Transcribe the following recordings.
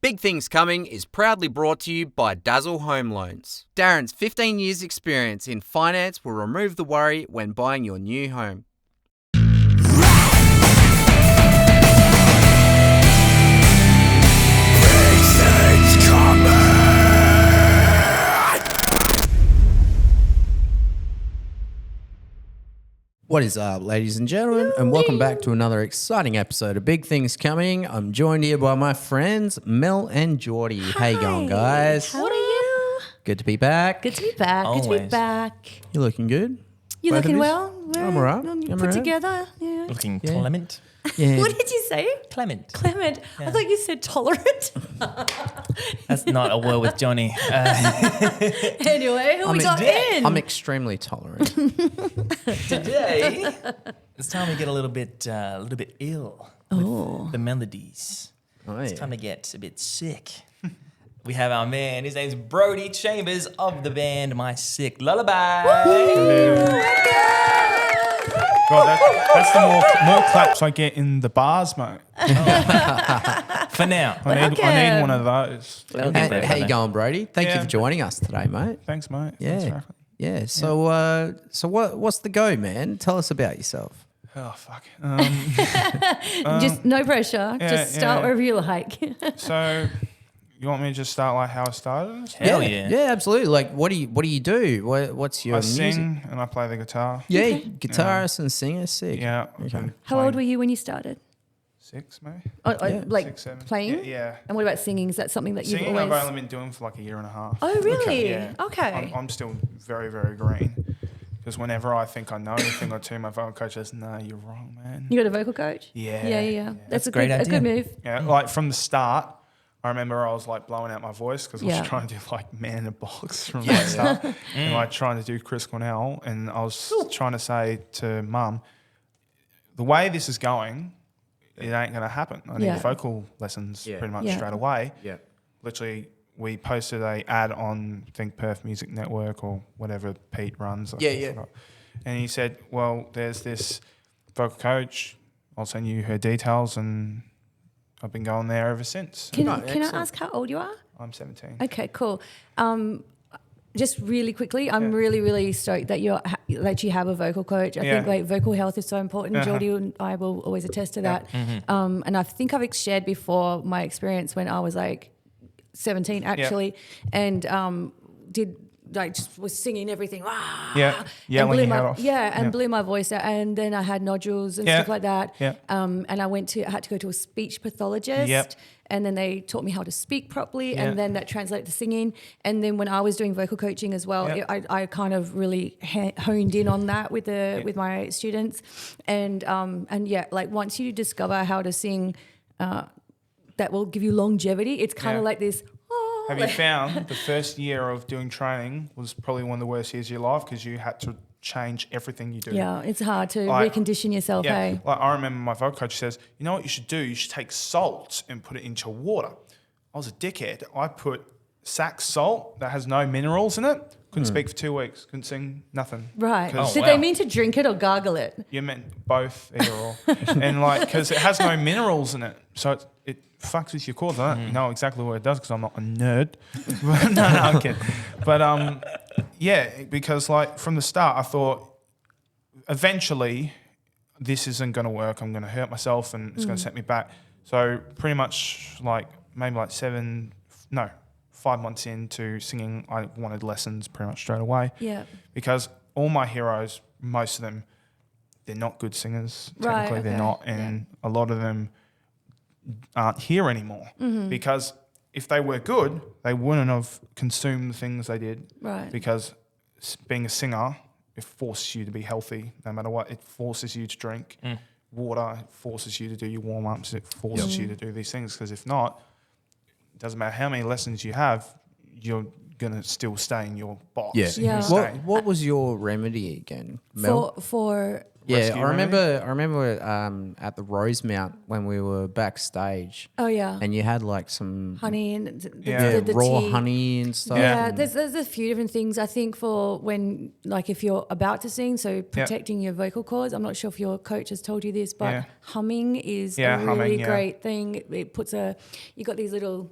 Big Things Coming is proudly brought to you by Dazzle Home Loans. Darren's 15 years experience in finance will remove the worry when buying your new home. What is up, ladies and gentlemen, and welcome back to another exciting episode of Big Things Coming. I'm joined here by my friends Mel and Geordie. How you going, guys? How are you? Good to be back. Good to be back. Always. Good to be back. You looking good? You Both looking of well? I'm all right. Put I'm all right. together. Yeah. Looking clement. Yeah. What did you say? Clement. Clement. I thought you said tolerant. That's not a word with Jonny. Anyway, who we got in? I'm extremely tolerant. Today, it's time to get a little bit ill with the melodies. Oh, It's yeah. time to get a bit sick. We have our man. His name's Brody Chambers of the band My Sick Lullaby. God, that's the more claps I get in the bars, mate. For now. I need one of those. Well, How you going, Brody? Thank you Yeah. for joining us today, mate. Thanks, mate. Yeah. Thanks for having me. Yeah. So what's the go, man? Tell us about yourself. Oh, fuck. Just no pressure. yeah, Just start yeah. wherever you like. So, you want me to just start like how I started? Hell yeah. Yeah, absolutely. Like, what do you do? What's your I music? sing and I play the guitar. Yeah, guitarist and singer, sick. Yeah. Okay. How old were you when you started? 6, maybe? Like 6, 7. playing? Yeah. And what about singing? Is that something that you've Singing always... I've only been doing for like a year and a half. Oh, really? Yeah. Okay. I'm still very, very green. Because whenever I think I know anything or two, my vocal coach says, "No, you're wrong, man." You got a vocal coach? Yeah. Yeah. That's a great good, idea. a good move. Yeah, like from the start, I remember I was like blowing out my voice because I Yeah. was trying to do like Man in a Box from the start, and like trying to do Chris Cornell, and I was trying to say to Mum, the way this is going, it ain't gonna happen. I need Yeah. vocal lessons pretty much Yeah. straight away. Yeah. Literally, we posted a ad on Think Perth Music Network or whatever Pete runs. Yeah. And he said, "Well, there's this vocal coach. I'll send you her details," and I've been going there ever since. Can No, I excellent. ask how old you are? I'm 17. Okay, cool. Just really quickly, I'm really stoked that you have a vocal coach. I think like vocal health is so important. Geordie and I will always attest to that. And I think I've shared before my experience when I was like 17 actually, and just was singing everything. Yeah, and yelling blew your my head off. blew my voice out, and then I had nodules and Yeah. stuff like that. Yeah. And I had to go to a speech pathologist. Yep. And then they taught me how to speak properly, Yeah. and then that translated to singing. And then when I was doing vocal coaching as well, Yeah. I kind of really honed in on that with with my students. And yeah, like once you discover how to sing, that will give you longevity. It's kind of Yeah. like this. Have you found the first year of doing training was probably one of the worst years of your life because you had to change everything you do? Yeah, it's hard to Like- recondition yourself. Yeah. Hey. Like I remember my vocal coach says, "You know what you should do? You should take salt and put it into water." I was a dickhead. I put sack salt that has no minerals in it. Couldn't speak for 2 weeks. Couldn't sing nothing. Right. 'Cause Did they mean to drink it or gargle it? You meant both, either or. And like, because it has no minerals in it. So it fucks with your chords. I don't know exactly what it does because I'm not a nerd. no, I'm kidding. But yeah, because like from the start, I thought eventually this isn't going to work. I'm going to hurt myself and it's going to set me back. So pretty much like maybe like 5 months into singing, I wanted lessons pretty much straight away. Yeah. Because all my heroes, most of them, they're not good singers. Right, Technically, they're okay, not. And a lot of them aren't here anymore. Mm-hmm. Because if they were good, they wouldn't have consumed the things they did. Right. Because being a singer, it forces you to be healthy no matter what. It forces you to drink water. It forces you to do your warm-ups. It forces you to do these things. Because if not, it doesn't matter how many lessons you have, you're going to still stay in your box. Yeah. You're gonna Yeah. stay. What was your remedy again, Mel? For Yeah, Rescue I remember at the Rosemount when we were backstage. Oh yeah, And you had like some honey and the raw tea. honey and stuff. Yeah, and- there's a few different things. I think for when, like, if you're about to sing, so protecting your vocal cords. I'm not sure if your coach has told you this, but humming is a really humming, great thing. It puts you got these little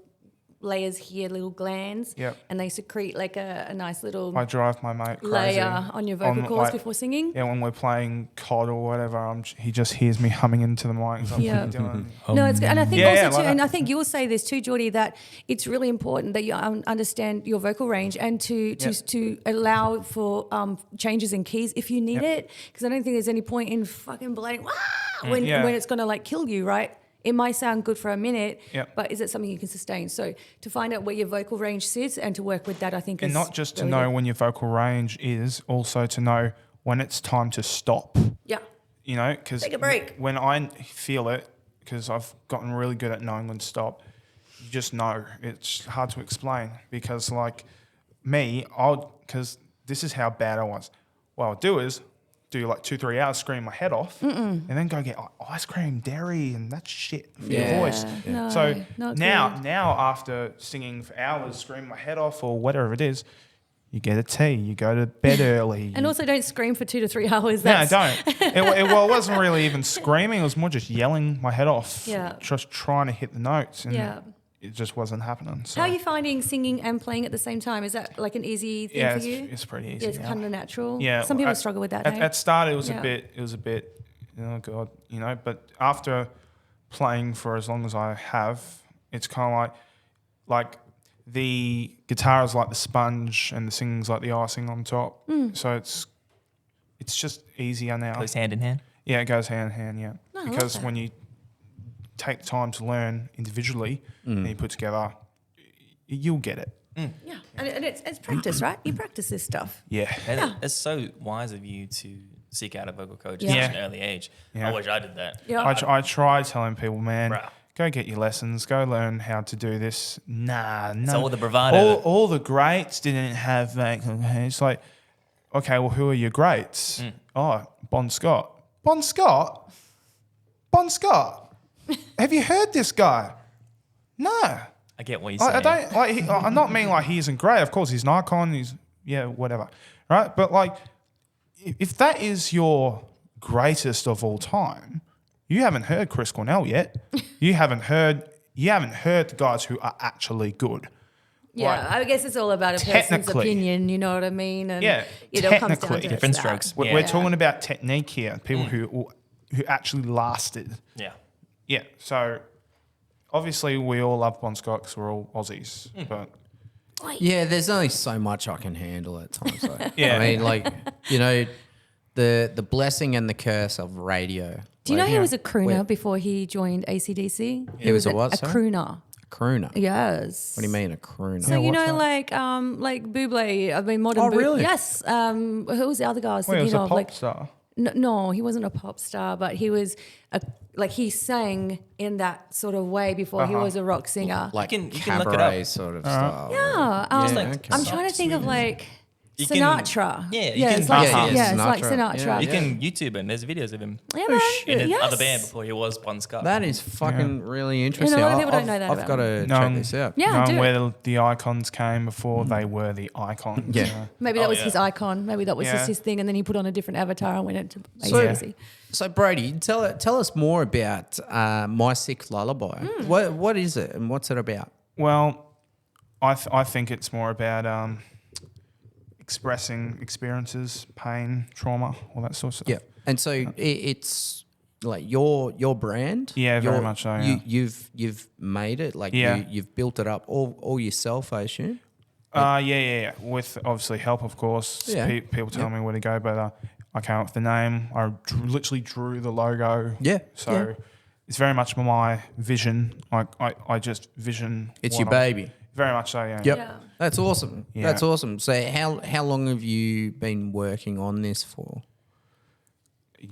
layers here, little glands, Yep. and they secrete like a nice little I drive my mate crazy. layer on your vocal cords before singing. Yeah, when we're playing COD or whatever, he just hears me humming into the mic. So Yeah. doing, No, it's good. And I think Yeah, also yeah, too, like and that. I think you'll say this too, Geordie, that it's really important that you understand your vocal range and to allow for changes in keys if you need it. Because I don't think there's any point in fucking blaring when it's going to like kill you, right? It might sound good for a minute, but is it something you can sustain? So to find out where your vocal range sits and to work with that, I think and is not just to really know good. when your vocal range is, also to know when it's time to stop. Yeah. You know, because Take a break. when I feel it, because I've gotten really good at knowing when to stop, you just know. It's hard to explain because, like me, because this is how bad I was. What I'll do is do like 2-3 hours, scream my head off, and then go get ice cream, dairy, and that's shit for your voice. No, So not now good. after singing for hours, screaming my head off or whatever it is, you get a tea, you go to bed early. And also don't scream for 2 to 3 hours. No, That's, don't. It wasn't really even screaming. It was more just yelling my head off. Yeah. Just trying to hit the notes. And Yeah. it just wasn't happening. So. How are you finding singing and playing at the same time? Is that like an easy thing for you? It's pretty easy. Yeah, it's now. kind of natural. Yeah. Some people at- struggle with that. At, hey? at start, it was Yeah. a bit, oh God, you know, but after playing for as long as I have, it's kind of like the guitar is like the sponge and the singing's like the icing on top. So it's just easier now. Goes hand in hand. Yeah, it goes hand in hand, yeah. No, I love Because that. when you take the time to learn individually and you put together, you'll get it. Yeah, and it's practice, right? You practice this stuff. Yeah. And it's so wise of you to seek out a vocal coach Yeah. at such an early age. Yeah. I wish I did that. Yeah, I try telling people, man, Bruh. go get your lessons, go learn how to do this. Nah, no. It's all the bravado. All the greats didn't have that. It's like, okay, well, who are your greats? Oh, Bon Scott. Bon Scott? Bon Scott? Have you heard this guy? No. I get what you're saying. I don't like. I'm not mean like he isn't great. Of course, he's an icon. He's whatever, right? But like, if that is your greatest of all time, you haven't heard Chris Cornell yet. you haven't heard the guys who are actually good. yeah. Like, I guess it's all about a person's technically. opinion. You know what I mean? And Yeah, it all comes down technically. to Different that. strokes. We're, Yeah. we're talking about technique here. People who actually lasted. Yeah. Yeah. So obviously we all love Bon Scott because we're all Aussies, but. Yeah, there's only so much I can handle at times. Though. Yeah. I mean, like, you know, the blessing and the curse of radio. Do you know Like, he was a crooner Where- before he joined AC/DC? He was a what, A sorry? crooner. crooner. Yes. What do you mean a crooner? So you know, like Bublé. I mean, modern. Oh, really? Yes. Who was the other guy I was Well, he was thinking a of? pop Like, star. no, he wasn't a pop star, but he was he sang in that sort of way before he was a rock singer. Like You can look it cabaret up. sort of style. Yeah, okay. I'm trying to think of like You can- Sinatra. yeah, you can- it's like Yeah, it's like Sinatra. Sinatra. Yeah, You can YouTube it, and there's videos of him Yeah, man. in Yes. another band before he was Bon Scott. That is fucking really interesting. a lot of people don't I've- know that I've about got to check Knowing- this out. Yeah, Knowing do where it. the icons came before they were the icons. Yeah. you know. Maybe that Oh, was yeah. his icon. Maybe that was Yeah. just his thing, and then he put on a different avatar and went into So- AC/DC. So Brody, tell us more about My Sick Lullaby. What is it and what's it about? Well, I think it's more about expressing experiences, pain, trauma, all that sort of stuff. Yeah, and so it's like your brand. Yeah, very much so, yeah. You've made it like Yeah. you've built it up all yourself, I assume. Yeah. With obviously help, of course. Yeah. People tell me where to go, but I came up with the name. I literally drew the logo. Yeah. So yeah. it's very much my vision. I just vision. It's what your I'm- baby. Very much so, yeah. Yep. Yeah. That's awesome. Yeah. That's awesome. So how long have you been working on this for?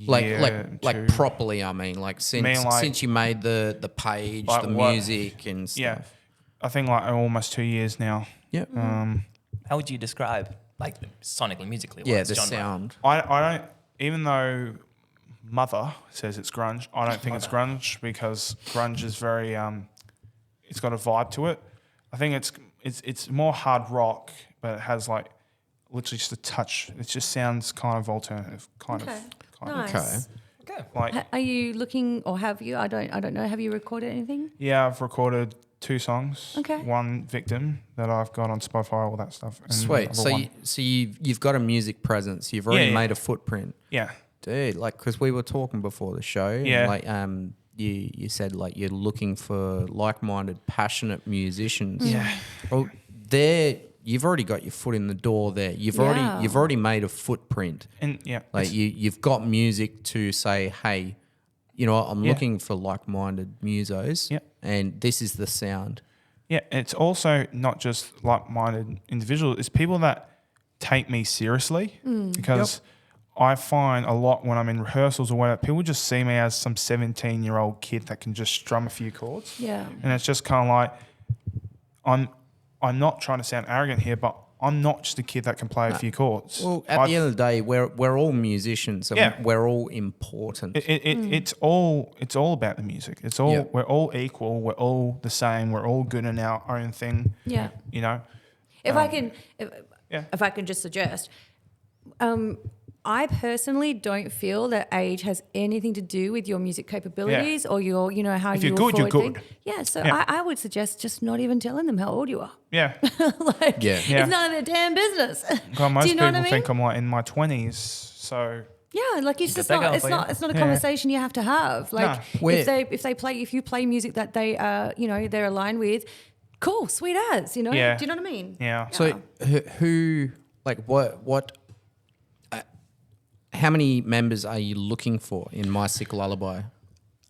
Like two. properly, I mean, like since mean, like- since you made the page, Like the what- music and stuff. Yeah. I think like almost 2 years now. Yep. How would you describe like sonically, musically? Yeah, what's the genre? sound. I don't, even though Mother says it's grunge, I don't think it's grunge because grunge is very, it's got a vibe to it. I think it's more hard rock, but it has like literally just a touch. It just sounds kind of alternative, kind Okay. of. Nice. Okay. Like, Are you looking, or have you? I don't know. Have you recorded anything? yeah, I've recorded 2 songs. Okay. 1 Victim that I've got on Spotify, all that stuff. And Sweet. another So, one. you've got a music presence. You've already Yeah. made a footprint. Yeah. Dude, like, because we were talking before the show. Yeah. Like, you said, like, you're looking for like-minded, passionate musicians. Yeah. Well, you've already got your foot in the door there. You've Yeah. already made a footprint. And yeah. Like, you've got music to say, hey, you know what, I'm Yeah. looking for like-minded musos. Yeah. And this is the sound. Yeah, it's also not just like-minded individuals. It's people that take me seriously because I find a lot when I'm in rehearsals or whatever, people just see me as some 17-year-old kid that can just strum a few chords. Yeah. And it's just kind of like, I'm not trying to sound arrogant here, but I'm not just a kid that can play a few chords. Well, at the end of the day, we're all musicians and Yeah. we're all important. It's all about the music. It's all Yeah. we're all equal. We're all the same. We're all good in our own thing. Yeah. You know. If Yeah. if I can just suggest, I personally don't feel that age has anything to do with your music capabilities or your, how If you you're good, you're forward good. think. Yeah, so Yeah. I would suggest just not even telling them how old you are. Yeah. Like, Yeah. Yeah. it's none of their damn business. God, most Do you know people what I mean? think I'm like in my 20s. So Yeah, like it's just that not. going It's for you. not. It's not a Yeah. conversation you have to have. Like No. if you play music that they they're aligned with, cool, sweet as. Yeah. Do you know what I mean? yeah. So who like what how many members are you looking for in My Sick Lullaby?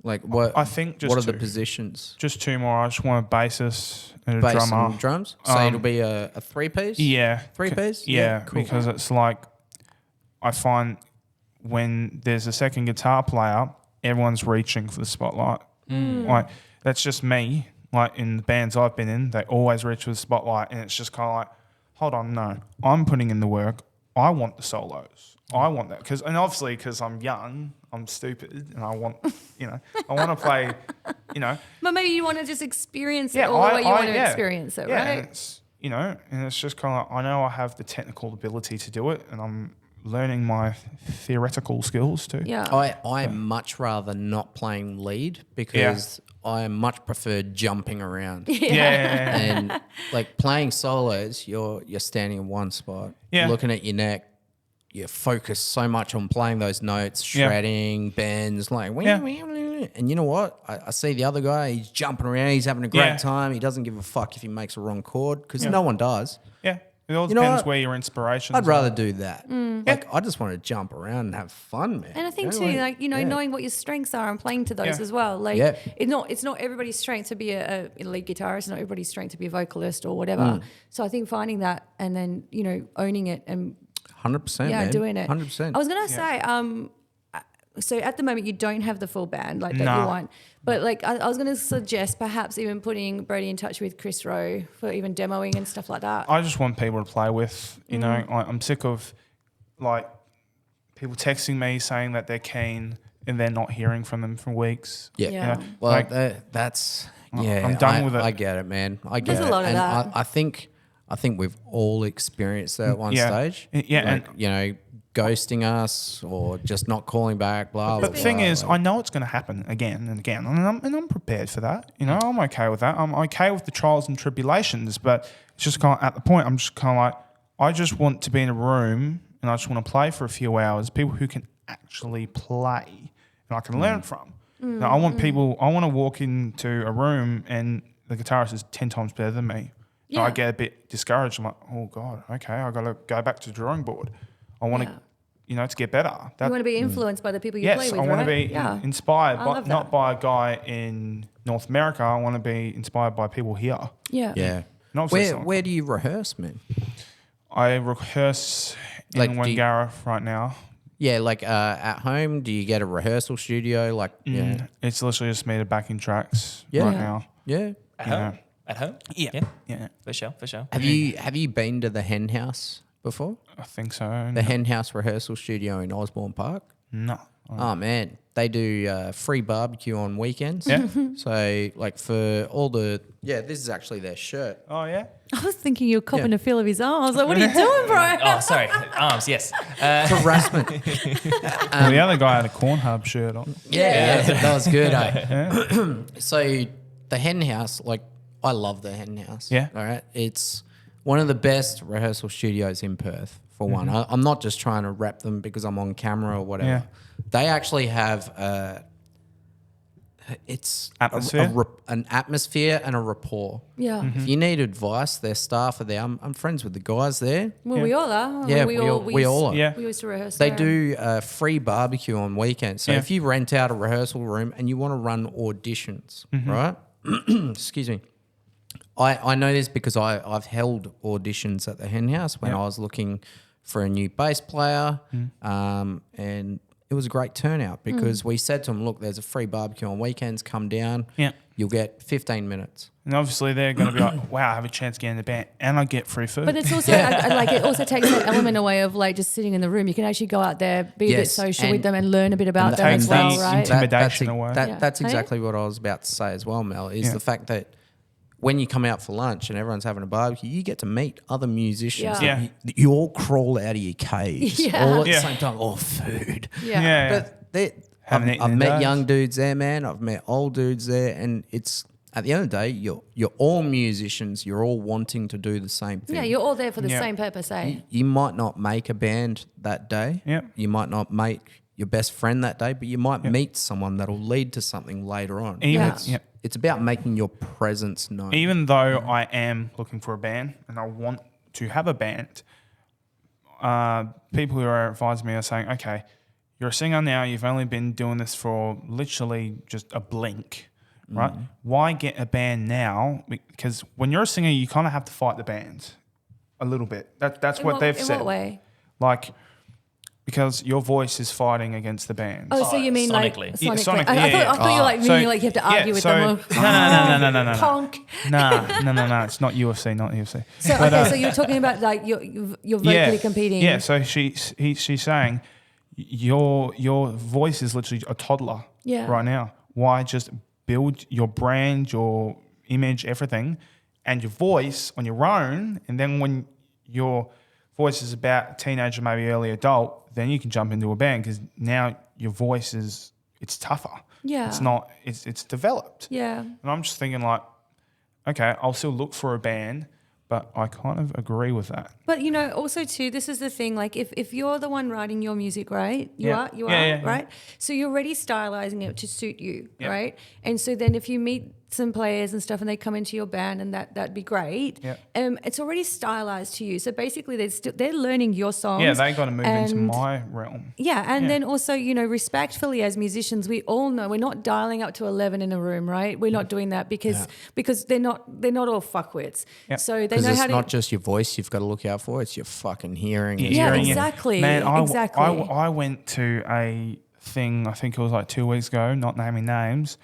Like what I think just what are the 2. positions? Just 2 more. I just want a bassist and a Bass drummer. and drums? So it'll be a 3-piece? Yeah. 3-piece? Yeah, Cool. because it's like I find when there's a second guitar player, everyone's reaching for the spotlight. Like that's just me. Like in the bands I've been in, they always reach for the spotlight, and it's just kind of like, hold on, no, I'm putting in the work. I want the solos. I want that because I'm young, I'm stupid, and I want, I want to play, But maybe you want to just experience it Yeah, all the way you want to yeah. experience it, Yeah, right? and it's, and it's just kind of, I know I have the technical ability to do it, and I'm learning my theoretical skills too. Yeah. I much rather not playing lead because I much prefer jumping around. Yeah. And like playing solos, you're standing in one spot, Yeah. looking at your neck. You focus so much on playing those notes, Yeah. shredding, bends, like, Yeah. and you know what? I see the other guy, he's jumping around, he's having a great Yeah. time. He doesn't give a fuck if he makes a wrong chord because no one does. Yeah. It all You know depends what? where your inspiration I'd rather do that. Like, I just want to jump around and have fun, man. And I think You too, know, like knowing what your strengths are and playing to those Yeah. as well. Like Yeah. it's not everybody's strength to be a lead guitarist, not everybody's strength to be a vocalist or whatever. So I think finding that and then owning it and 100%, yeah, man. doing it. 100%. I was gonna say, so at the moment you don't have the full band like that Nah. you want, but like I was gonna suggest perhaps even putting Brody in touch with Chris Rowe for even demoing and stuff like that. I just want people to play with, I'm sick of like people texting me saying that they're keen and they're not hearing from them for weeks. Yeah. Yeah. Well, Like- that's yeah. I'm done with it. I get it, man. I get There's it. a lot of and that. I think we've all experienced that at one Yeah. stage. Yeah, Like, ghosting us or just not calling back. Blah. But blah, the thing blah. is, I know it's going to happen again and again, and I'm prepared for that. I'm okay with that. I'm okay with the trials and tribulations, but it's just kind of at the point, I'm just kind of like, I just want to be in a room and I just want to play for a few hours, people who can actually play and I can learn from. Now, I want to walk into a room and the guitarist is 10 times better than me. Yeah. I get a bit discouraged. I'm like, oh God, okay, I got to go back to the drawing board. I want to, to get better. You want to be influenced by the people you play Yes, with, I want to right? be inspired, I but love not that. by a guy in North America. I want to be inspired by people here. Yeah. Yeah. And obviously Where do you rehearse, man? I rehearse in Like, do you- Wangara right now. Yeah, like at home, do you get a rehearsal studio? Like, yeah, It's literally just me to backing tracks Yeah. right Yeah. now. yeah. At Yeah. home? At home? Yeah. Yeah, For sure. Have you been to the Hen House before? I think so. The Hen House rehearsal studio in Osborne Park. No. Oh man, they do free barbecue on weekends. Yeah. So like for all the this is actually their shirt. Oh, yeah? I was thinking you were copping Yeah. a feel of his arm. I was like, what are you doing, bro? Oh, sorry. Arms, yes. Harassment. Well, the other guy had a Corn Hub shirt on. Yeah, that was good. Eh? So the Hen House, like I love the Hen House. Yeah. All right. It's one of the best rehearsal studios in Perth, for one. I'm not just trying to rep them because I'm on camera or whatever. Yeah. They actually have it's Atmosphere? an atmosphere and a rapport. Yeah. If you need advice, their staff are there. I'm friends with the guys there. Well, we all are. Yeah, we all are. Yeah. We used to rehearse. They there. do free barbecue on weekends. So Yeah. if you rent out a rehearsal room and you want to run auditions, right? Excuse me. I know this because I've held auditions at the Hen House when I was looking for a new bass player, and it was a great turnout because we said to them, look, there's a free barbecue on weekends, come down, you'll get 15 minutes. And obviously they're going to be like, wow, I have a chance to get in the band and I get free food. But it's also like it also takes that element away of like just sitting in the room. You can actually go out there, be a bit social with them, and learn a bit about them takes as well, the right? intimidation away. That's Hey? exactly what I was about to say as well, Mel, is the fact that when you come out for lunch and everyone's having a barbecue, you get to meet other musicians. Yeah. You all crawl out of your caves all at the Yeah. same time. Oh, food. Yeah. But Haven't eaten I've in met days. young dudes there, man. I've met old dudes there, and it's at the end of the day, you're all musicians. You're all wanting to do the same thing. Yeah, you're all there for the Yeah. same purpose, eh? You might not make a band that day. Yeah. You might not make your best friend that day, but you might meet someone that'll lead to something later on. Even, Yeah. It's about making your presence known. Even though I am looking for a band and I want to have a band, people who are advising me are saying, okay, you're a singer now, you've only been doing this for literally just a blink, right? Why get a band now? Because when you're a singer, you kind of have to fight the band a little bit. That's what they've said. In what way? Like, because your voice is fighting against the band. Oh, so you mean sonically. like Yeah, sonically? sonically, I yeah, thought you were like So- meaning like you have to argue with so- them. No. Punk. No. It's not UFC, not UFC. So so you're talking about like you're vocally competing. Yeah, so she's saying your voice is literally a toddler right now. Why just build your brand, your image, everything, and your voice on your own, and then when your voice is about teenager, maybe early adult, then you can jump into a band because now your voice it's tougher. Yeah. It's not, it's developed. Yeah. And I'm just thinking like, okay, I'll still look for a band, but I kind of agree with that. But you know, also too, this is the thing. Like, if you're the one writing your music, right? You Yeah. are, right? So you're already stylizing it to suit you, right? And so then if you meet some players and stuff, and they come into your band, and that'd be great. Yeah. It's already stylized to you. So basically, they're learning your songs. Yeah, they got to move into and- my realm. Yeah, and then also, you know, respectfully as musicians, we all know we're not dialing up to 11 in a room, right? We're not doing that because they're not all fuckwits. Yep. So they Because know it's how to. not just your voice you've got to look out for, it's your fucking hearing. as Yeah, well. exactly. Man, exactly. I went to a thing, I think it was like 2 weeks ago, not naming names,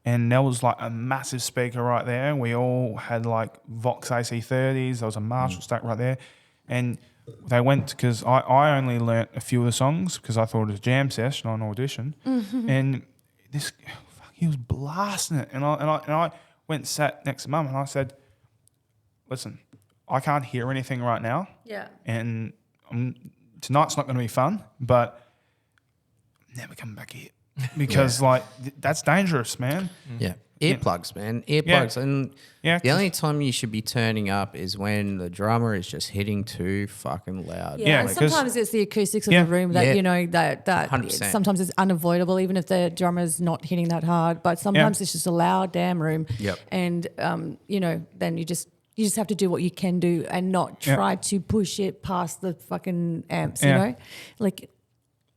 and there was like a massive speaker right there. We all had like Vox AC30s. There was a Marshall stack right there. And they went, because I only learnt a few of the songs because I thought it was a jam session on audition. And he was blasting it. And I went and sat next to Mum and I said, listen, I can't hear anything right now. Yeah. And tonight's not going to be fun, but I'm never coming back here because that's dangerous, man. Yeah. Earplugs, man. Earplugs. And Yeah, the only time you should be turning up is when the drummer is just hitting too fucking loud. Yeah, Yeah, and because- sometimes it's the acoustics of Yeah. the room that, Yeah. you know, that 100%. sometimes it's unavoidable, even if the drummer's not hitting that hard. But sometimes it's just a loud damn room. Yep. And, you know, then you just have to do what you can do and not try to push it past the fucking amps, you Yeah. know? Like,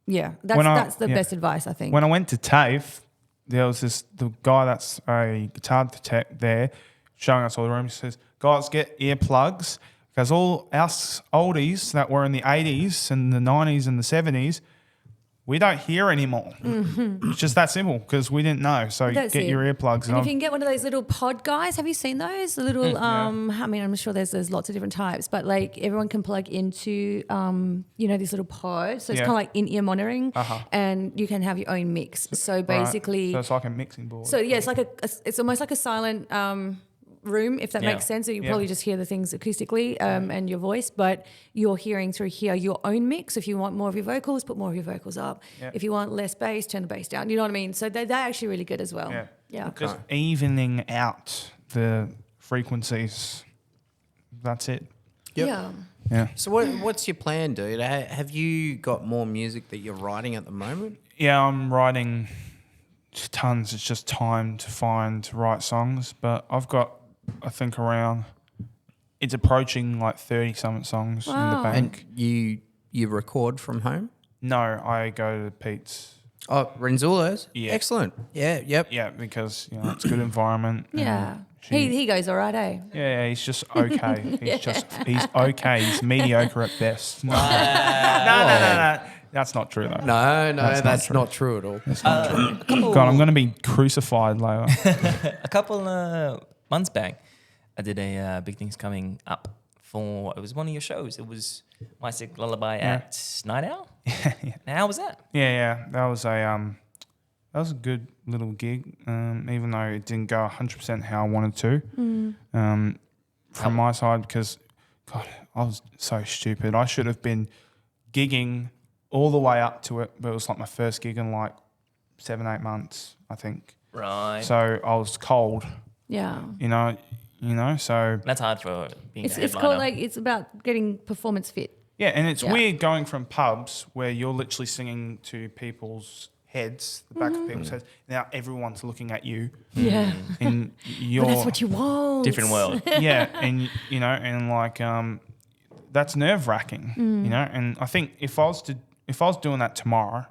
yeah, When I- that's the yeah. best advice, I think. When I went to TAFE, there was the guy that's a guitar tech there showing us all the room. He says, guys, get earplugs because all us oldies that were in the 80s and the 90s and the 70s, we don't hear anymore. It's just that simple because we didn't know. So That's get it. your earplugs. And if you can get one of those little pod guys, have you seen those? The little, I mean, I'm sure there's lots of different types, but like everyone can plug into, you know, this little pod. So it's kind of like in-ear monitoring, and you can have your own mix. So basically, so it's like a mixing board. so yeah, it's like it's almost like a silent room, if that Yeah. makes sense. So you Yeah. probably just hear the things acoustically and your voice, but you're hearing through here your own mix. If you want more of your vocals, put more of your vocals up. Yeah. If you want less bass, turn the bass down. You know what I mean? So they're actually really good as well. Yeah. Yeah. Just evening out the frequencies. That's it. Yep. Yeah. Yeah. So what's your plan, dude? Have you got more music that you're writing at the moment? Yeah, I'm writing tons. It's just time to write songs. But I've got, I think, it's approaching like 30-something songs in the Wow. bank. And you record from home? No, I go to Pete's. Oh, Renzulo's? Yeah. Excellent. Yeah, yep. Yeah, because it's a good environment. and Yeah. she- He goes all right, eh? Yeah, he's just okay. He's okay. He's mediocre at best. No. No. That's not true though. No, That's not not true at all. God, I'm going to be crucified later. A couple months back, I did a Big Things Coming Up for, it was one of your shows. It was My Sick Lullaby at Night Owl. Yeah. Now, how was that? Yeah. That was a good little gig, even though it didn't go 100% how I wanted to. From my side, because God, I was so stupid. I should have been gigging all the way up to it, but it was like my first gig in like 7-8 months, I think. Right. So I was cold, Yeah. so That's hard for being a It's headliner. called it's about getting performance fit. yeah, and it's Yeah. weird going from pubs where you're literally singing to people's heads, the back of people's heads. Now everyone's looking at you, Yeah. and you're But that's what you want. Different world. yeah, and and like that's nerve wracking, And I think if I was doing that tomorrow,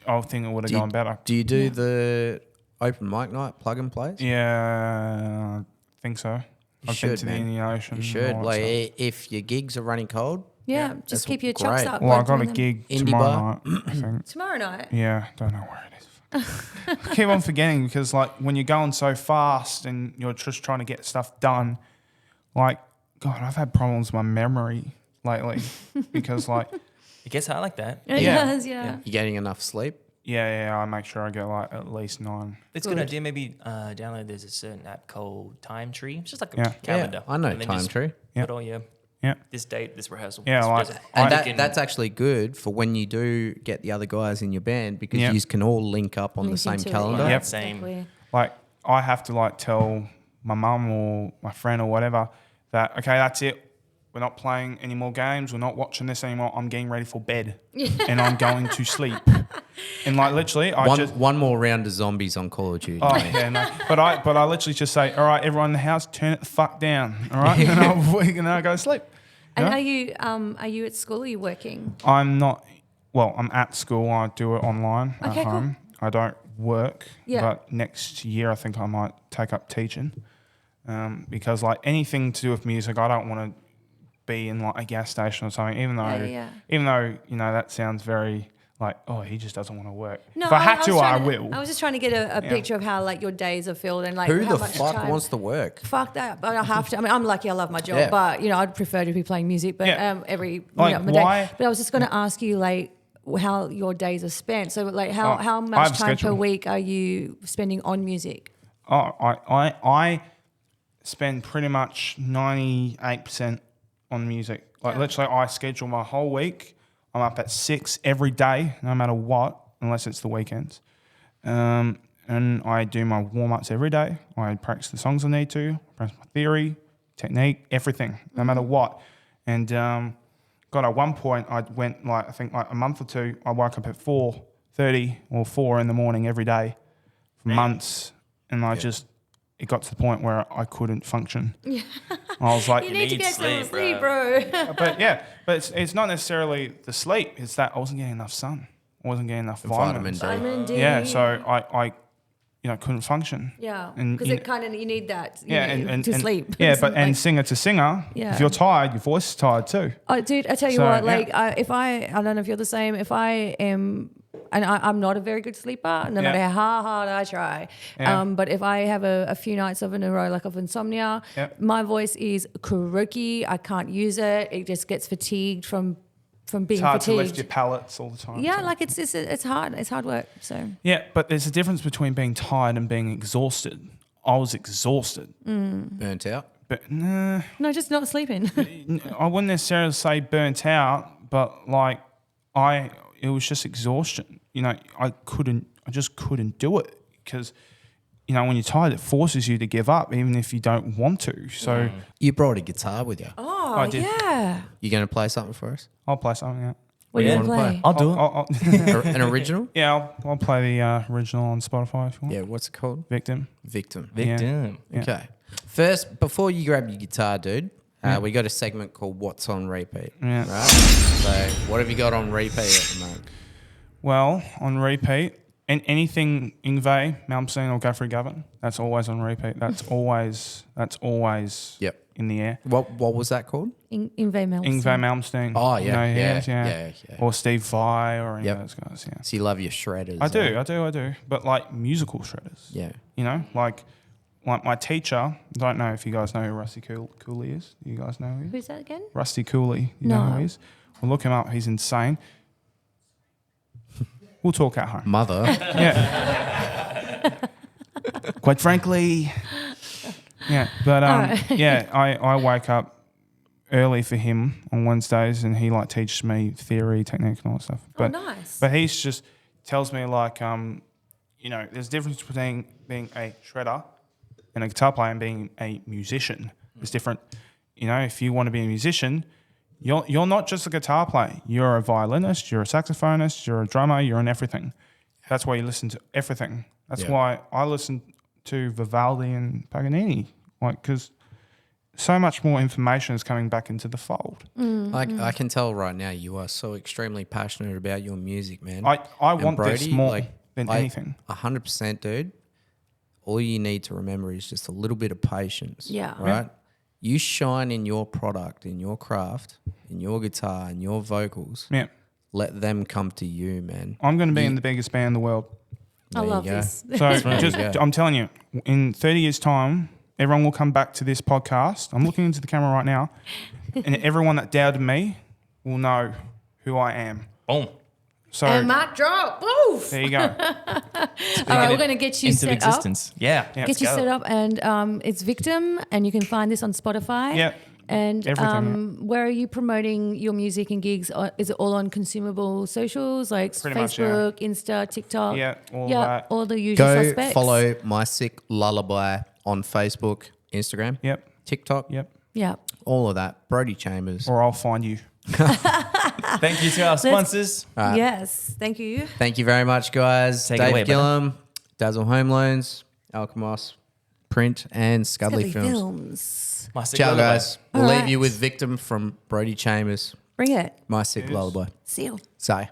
I think it would have gone better. Do you do the open mic night plug and plays? Yeah, I think so. I've been should, to man. the Indian Ocean. You and should. all that Like, stuff. if your gigs are running cold, Yeah. that's Just keep your chocks great. up. Well, I like got a doing them. gig Indie tomorrow bar. night. I think. Tomorrow night. Yeah, don't know where it is. I keep on forgetting because like when you're going so fast and you're just trying to get stuff done, like God, I've had problems with my memory lately because like It gets hard like that. It Yeah. does, yeah. you getting enough sleep? I make sure I get like at least 9. It's a good idea. Maybe download. There's a certain app called Time Tree. It's just like a Yeah. calendar. Yeah, I know And then Time just Tree. Yeah. Put all your Yeah. this date, this rehearsal. Yeah, this like- rehearsal. And You can- that's actually good for when you do get the other guys in your band because Yeah. you can all link up on the Link same into it, calendar. yeah, Yep. Same. exactly. Like I have to like tell my mum or my friend or whatever that okay, that's it. We're not playing any more games. We're not watching this anymore. I'm getting ready for bed, and I'm going to sleep. And like literally, One more round of zombies on Call of Duty. Oh mate. yeah, no. But I literally just say, all right, everyone in the house, turn it the fuck down. All right, and I'll go to sleep. And Yeah. are you at school or are you working? I'm not. Well, I'm at school. I do it online Okay, at cool. home. I don't work. Yeah. But next year, I think I might take up teaching, because like anything to do with music, I don't want to be in like a gas station or something. Even though that sounds very like, oh, he just doesn't want to work. No, if I had was to, I trying will. I was just trying to get a Yeah. picture of how like your days are filled and like Who how the much fuck time. wants to work? Fuck that! But I have to. I mean, I'm lucky. I love my job, Yeah. but I'd prefer to be playing music. But Yeah. every Like, minute of my why- day. But I was just going to ask you like how your days are spent. So like how I have much a time per schedule. week are you spending on music? Oh, I spend pretty much 98% on music. Like literally, I schedule my whole week. I'm up at 6 every day, no matter what, unless it's the weekends. And I do my warm-ups every day. I practice the songs I need to, practice my theory, technique, everything, no matter what. And God, at one point, I went I think a month or two, I woke up at 4:30 or 4 in the morning every day for months. And it got to the point where I couldn't function. Yeah. I was like, You need to need get some sleep, sleep, bro. but it's not necessarily the sleep. It's that I wasn't getting enough sun. I wasn't getting enough Vitamin vitamins. D. Vitamin D. Yeah, so I couldn't function. Yeah, And because you it kind of you need that. Yeah, and to sleep. Yeah, but Like- singer to singer, Yeah. if you're tired, your voice is tired too. Oh, dude, I tell you So, what, yeah. like, I don't know if you're the same. If I am, and I'm not a very good sleeper, no matter how hard I try. Yeah. But if I have a few nights of in a row, like of insomnia, Yeah. my voice is croaky. I can't use it. It just gets fatigued from being It's hard to lift fatigued. your pallets all the time. Yeah, so. like it's hard. It's hard work. So Yeah, but there's a difference between being tired and being exhausted. I was exhausted, Burnt out. but nah. no, just not sleeping. I wouldn't necessarily say burnt out, but like it was just exhaustion. I just couldn't do it because you know, when you're tired, it forces you to give up, even if you don't want to. So You brought a guitar with you. Oh, I did. yeah. You going to play something for us? I'll play something out. What do you Yeah. want to play? I'll do it. An original? Yeah, I'll play the original on Spotify if you want. Yeah, what's it called? Victim. Victim. Victim. Yeah. Okay. First, before you grab your guitar, dude, we got a segment called What's on Repeat. Yeah. Right? So, what have you got on repeat at the moment? Well, on repeat, and anything Ingve, Malmsteen or Guthrie Govan, that's always on repeat. That's always Yep. in the air. What was that called? Ingve Malmsteen. Ingve Malmsteen. Oh, you yeah. know, Yeah, yeah. yeah. Or Steve Vai or any Yep. of those guys, yeah. So, you love your shredders. I do. But like musical shredders. Yeah. You know, like my teacher, I don't know if you guys know who Rusty Cooley is. You guys know who he is? Who's that again? Rusty Cooley. You know No. who he is? Well, look him up. He's insane. We'll talk at home. Mother. Yeah. Quite frankly. Yeah. But Alright. yeah, I wake up early for him on Wednesdays and he like teaches me theory, technique and all that stuff. But nice. But he's just tells me like you know, there's a difference between being a shredder and a guitar player and being a musician. It's different. You know, if you want to be a musician, you're not just a guitar player. You're a violinist, you're a saxophonist, you're a drummer, you're an everything. That's why you listen to everything. That's why I listen to Vivaldi and Paganini, like, because so much more information is coming back into the fold. I can tell right now you are so extremely passionate about your music, man. I And want this Brody, more than anything. 100%, dude. All you need to remember is just a little bit of patience. Yeah. Right? You shine in your product, in your craft, in your guitar, in your vocals. Yeah. Let them come to you, man. I'm going to be in the biggest band in the world. I There you love go. this. So right. just, Yeah. I'm telling you, in 30 years' time, everyone will come back to this podcast. I'm looking into the camera right now, and everyone that doubted me will know who I am. Boom. So And mic drop. Woof. there you go. All right, we're going to get you Into set up. existence. Yeah. Get you set up, and it's Victim, and you can find this on Spotify. Yeah. And Everything, where are you promoting your music and gigs? Is it all on consumable socials like Pretty much, yeah. Facebook, Insta, TikTok? Yeah, all that. all the usual Go suspects. follow My Sick Lullaby on Facebook, Instagram, Yep. TikTok, Yep. Yeah. all of that. Brody Chambers. Or I'll find you. Thank you to our sponsors. Yes. Thank you. Thank you very much, guys. Take it Dave away, brother. Gillum, Dazzle Home Loans, Alchemos Print, and Scudley Scudley Films. Films. My Sick Ciao, Lullaby. guys. We'll All leave right. you with Victim from Brody Chambers. Bring it. My Sick Lullaby. Seal. Say.